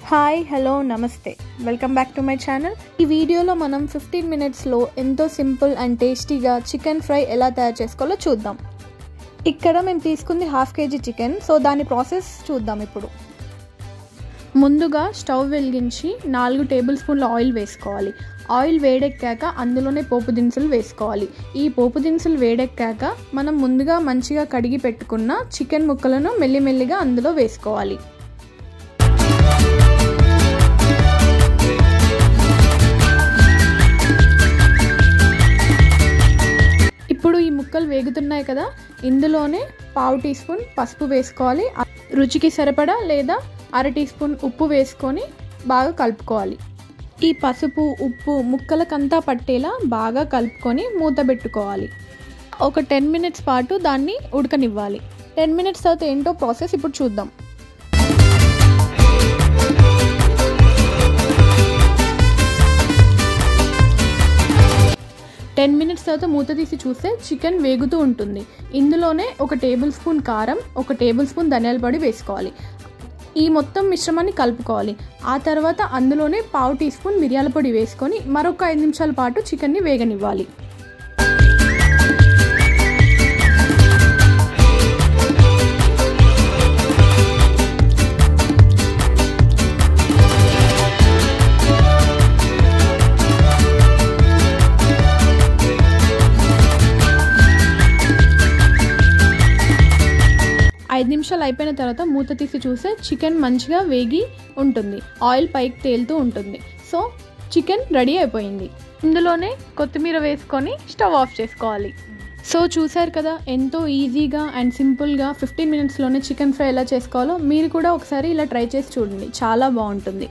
Hi hello నమస్తే welcome back to my channel. ఈ వీడియోలో మనం 15 మినిట్స్లో ఎంతో సింపుల్ అండ్ టేస్టీగా చికెన్ ఫ్రై ఎలా తయారు చేసుకోవాలో చూద్దాం. ఇక్కడ మేము తీసుకుంది 1/2 kg చికెన్. సో దాని ప్రాసెస్ చూద్దాం. ఇప్పుడు ముందుగా స్టవ్ వెలిగించి 4 టేబుల్ స్పూన్ల ఆయిల్ వేసుకోవాలి. ఆయిల్ వేడెక్కాక అందులోనే పోపు దినుసులు వేసుకోవాలి. ఈ పోపు దినుసులు వేడెక్కాక మనం ముందుగా మంచిగా కడిగి పెట్టుకున్న చికెన్ ముక్కలను మెల్లిమెల్లిగా అందులో వేసుకోవాలి. ఇప్పుడు ఈ ముక్కలు వేగుతున్నాయి కదా, ఇందులోనే 1/2 టీ స్పూన్ పసుపు వేసుకోవాలి. రుచికి సరిపడా లేదా 1/2 టీ స్పూన్ ఉప్పు వేసుకొని బాగా కలుపుకోవాలి. ఈ పసుపు ఉప్పు ముక్కలకంతా పట్టేలా బాగా కలుపుకొని మూత పెట్టుకోవాలి. ఒక 10 మినిట్స్ పాటు దాన్ని ఉడకనివ్వాలి. 10 మినిట్స్ తర్వాత ఏంటో ప్రాసెస్ ఇప్పుడు చూద్దాం. 10 మినిట్స్ తర్వాత మూత తీసి చూస్తే చికెన్ వేగుతూ ఉంటుంది. ఇందులోనే 1 టేబుల్ స్పూన్ కారం, 1 టేబుల్ స్పూన్ ధనియాల పొడి వేసుకోవాలి. ఈ మొత్తం మిశ్రమాన్ని కలుపుకోవాలి. ఆ తర్వాత అందులోనే 1/2 టీ స్పూన్ మిరియాల పొడి వేసుకొని మరొక 5 నిమిషాల పాటు చికెన్ని వేగనివ్వాలి. ఐదు నిమిషాలు అయిపోయిన తర్వాత మూత తీసి చూస్తే చికెన్ మంచిగా వేగి ఉంటుంది. ఆయిల్ పైకి తేలుతూ ఉంటుంది. సో చికెన్ రెడీ అయిపోయింది. ఇందులోనే కొత్తిమీర వేసుకొని స్టవ్ ఆఫ్ చేసుకోవాలి. సో చూసారు కదా, ఎంతో ఈజీగా అండ్ సింపుల్గా 15 మినిట్స్లోనే చికెన్ ఫ్రై ఎలా చేసుకోవాలో మీరు కూడా ఒకసారి ఇలా ట్రై చేసి చూడండి. చాలా బాగుంటుంది.